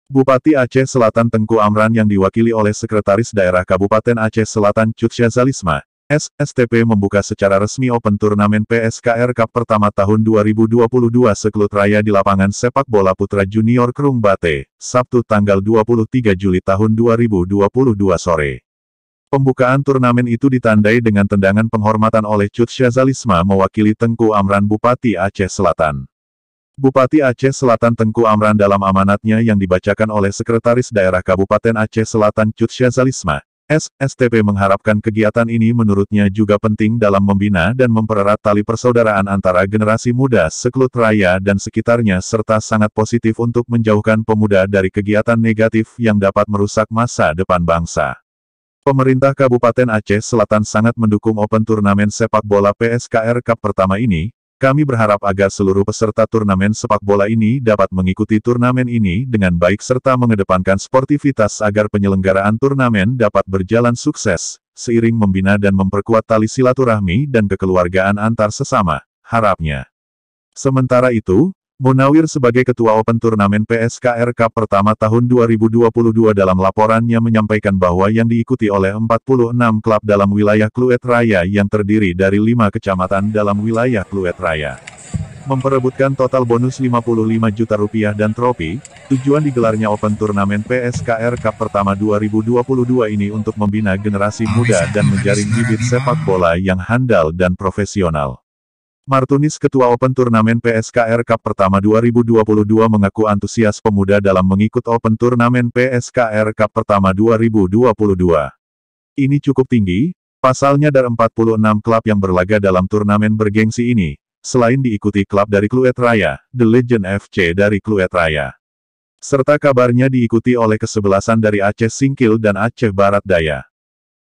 Bupati Aceh Selatan Tengku Amran yang diwakili oleh Sekretaris Daerah Kabupaten Aceh Selatan Cut Syazalisma, SSTP membuka secara resmi Open Turnamen PSKR Cup pertama tahun 2022 Seklut Raya di lapangan sepak bola putra junior Krung Bate, Sabtu tanggal 23 Juli tahun 2022 sore. Pembukaan turnamen itu ditandai dengan tendangan penghormatan oleh Cut Syazalisma mewakili Tengku Amran Bupati Aceh Selatan. Bupati Aceh Selatan Tengku Amran dalam amanatnya yang dibacakan oleh Sekretaris Daerah Kabupaten Aceh Selatan Cut Syazalisma, SSTP mengharapkan kegiatan ini menurutnya juga penting dalam membina dan mempererat tali persaudaraan antara generasi muda Seklut Raya dan sekitarnya serta sangat positif untuk menjauhkan pemuda dari kegiatan negatif yang dapat merusak masa depan bangsa. Pemerintah Kabupaten Aceh Selatan sangat mendukung Open Turnamen Sepak Bola PSKR Cup pertama ini. Kami berharap agar seluruh peserta turnamen sepak bola ini dapat mengikuti turnamen ini dengan baik serta mengedepankan sportivitas agar penyelenggaraan turnamen dapat berjalan sukses, seiring membina dan memperkuat tali silaturahmi dan kekeluargaan antar sesama, harapnya. Sementara itu, Munawir sebagai Ketua Open Turnamen PSKR Cup pertama tahun 2022 dalam laporannya menyampaikan bahwa yang diikuti oleh 46 klub dalam wilayah Kluet Raya yang terdiri dari 5 kecamatan dalam wilayah Kluet Raya. Memperebutkan total bonus Rp55 juta dan trofi, tujuan digelarnya Open Turnamen PSKR Cup pertama 2022 ini untuk membina generasi muda dan menjaring bibit sepak bola yang handal dan profesional. Martunis Ketua Open Turnamen PSKR Cup pertama 2022 mengaku antusias pemuda dalam mengikut Open Turnamen PSKR Cup pertama 2022. Ini cukup tinggi, pasalnya dari 46 klub yang berlaga dalam turnamen bergengsi ini, selain diikuti klub dari Kluet Raya, The Legend FC dari Kluet Raya. Serta kabarnya diikuti oleh kesebelasan dari Aceh Singkil dan Aceh Barat Daya.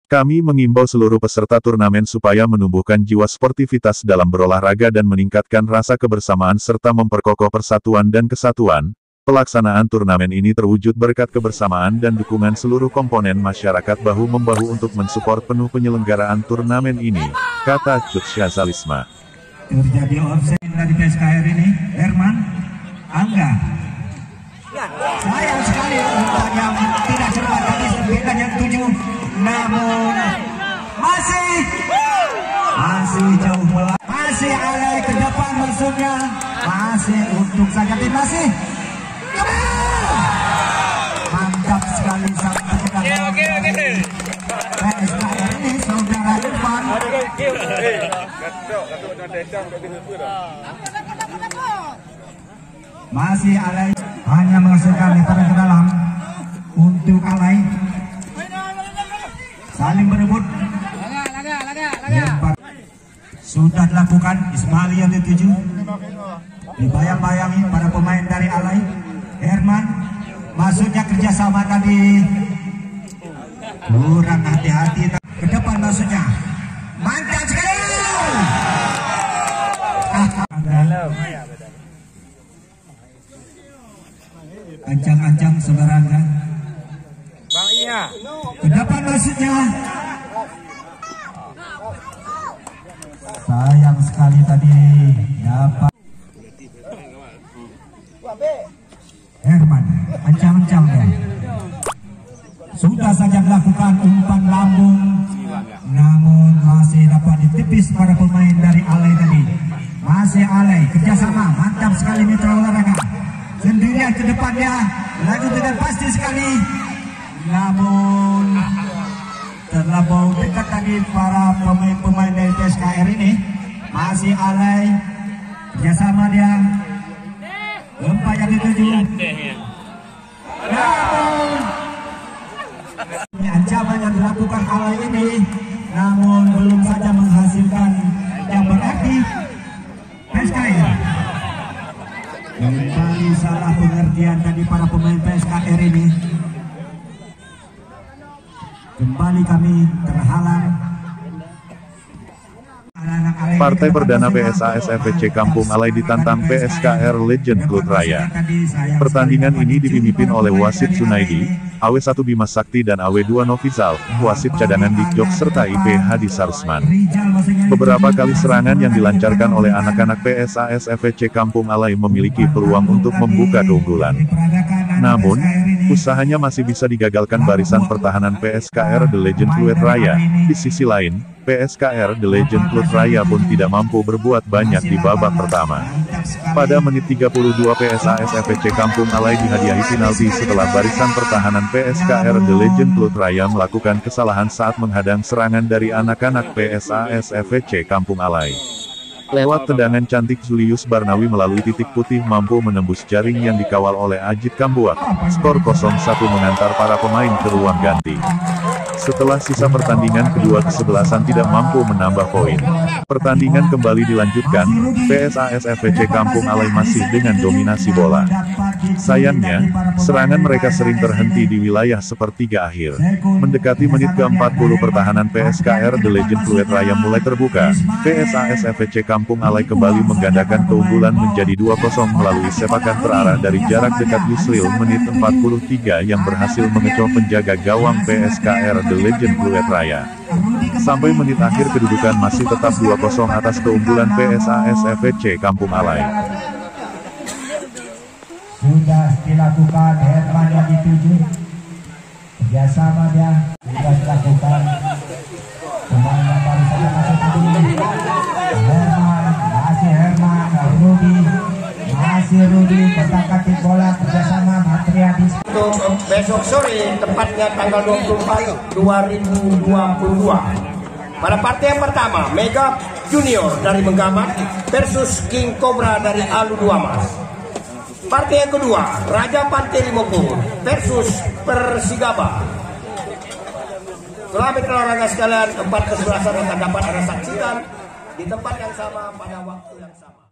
Kami mengimbau seluruh peserta turnamen supaya menumbuhkan jiwa sportivitas dalam berolahraga dan meningkatkan rasa kebersamaan serta memperkokoh persatuan dan kesatuan. Pelaksanaan turnamen ini terwujud berkat kebersamaan dan dukungan seluruh komponen masyarakat bahu-membahu untuk mensupport penuh penyelenggaraan turnamen ini, kata Cut Syazalisma. Terjadi offset dari PSKR ini, Herman, Angga. Sayang sekali umpan yang tidak cermat tadi serbikan yang 7. Namun masih jauh melak, masih alay ke depan musuhnya, masih untung saja masih mantap sekali sang penyerangan PSKR ini saudara Irfan. Masih alay, hanya menghasilkan lemparan ke dalam untuk alay. Saling berebut. Sudah dilakukan Ismail yang dituju. Dibayang-bayangi para pemain dari alay. Herman, maksudnya kerjasama tadi kurang hati-hati. Ke depan maksudnya. Mantap sekali. Ancang-ancang saudara Angga. Bang Iha. Ke depan maksudnya. Sayang sekali tadi dapat Herman, ancang-ancang ya. Sudah saja melakukan umpan lambung, namun masih dapat ditepis para pemain dari alay tadi. Masih alay, kerjasama, mantap sekali mitra olahraga. Sendirian ke depannya, lagi dengan pasti sekali. Namun terlampau dekat tadi para pemain dari PSKR ini. Masih alay, kerjasama dia. Umpan yang dituju. Namun ancaman yang dilakukan alay ini, namun belum saja menghasilkan yang berarti. PSKR kembali salah pengertian tadi para pemain PSKR ini. Kembali kami terhalang. Partai perdana PSAS FVC Kampung Alay ditantang PSKR Legend Kluet Raya. Pertandingan ini dipimpin oleh wasit Sunaidi, AW1 Bima Sakti dan AW2 Novizal, wasit cadangan Dikjok serta IP Hadi Sarsman. Beberapa kali serangan yang dilancarkan oleh anak-anak PSAS FVC Kampung Alay memiliki peluang untuk membuka keunggulan. Namun, Usahanya masih bisa digagalkan barisan pertahanan PSKR The Legend Fluid Raya. Di sisi lain, PSKR The Legend Fluid Raya pun tidak mampu berbuat banyak di babak pertama. Pada menit 32 PSAS FVC Kampung Alai dihadiahi penalti setelah barisan pertahanan PSKR The Legend Fluid Raya melakukan kesalahan saat menghadang serangan dari anak-anak PSAS FVC Kampung Alai. Lewat tendangan cantik Julius Barnawi melalui titik putih mampu menembus jaring yang dikawal oleh Ajit Kambuak. Skor 0-1 mengantar para pemain ke ruang ganti. Setelah sisa pertandingan kedua kesebelasan tidak mampu menambah poin. Pertandingan kembali dilanjutkan, PSAS FVC Kampung Alai masih dengan dominasi bola. Sayangnya, serangan mereka sering terhenti di wilayah sepertiga akhir. Mendekati menit ke-40 pertahanan PSKR The Legend Fluid Raya mulai terbuka. PSAS FVC Kampung Alai kembali menggandakan keunggulan menjadi 2-0 melalui sepakan terarah dari jarak dekat Yusril menit 43 yang berhasil mengecoh penjaga gawang PSKR The Legend Fluid Raya. Sampai menit akhir kedudukan masih tetap 2-0 atas keunggulan PSAS FVC Kampung Alai. Sudah dilakukan Herman yang dituju. Kerjasama dia sudah dilakukan. Pemain yang baru saja masuk ke sini. Herman, masih Rudi, kotak-katik bola kerjasama Matriadis. Untuk besok sore, tepatnya tanggal 24 2022. Pada partai yang pertama, Mega Junior dari Menggamat versus King Cobra dari Alu Dua Mas. Partai yang kedua, Raja Pantai Limopur versus Persigaba. Selamat olahraga sekalian, 4 kesebelasan akan dapat Anda saksikan di tempat yang sama pada waktu yang sama.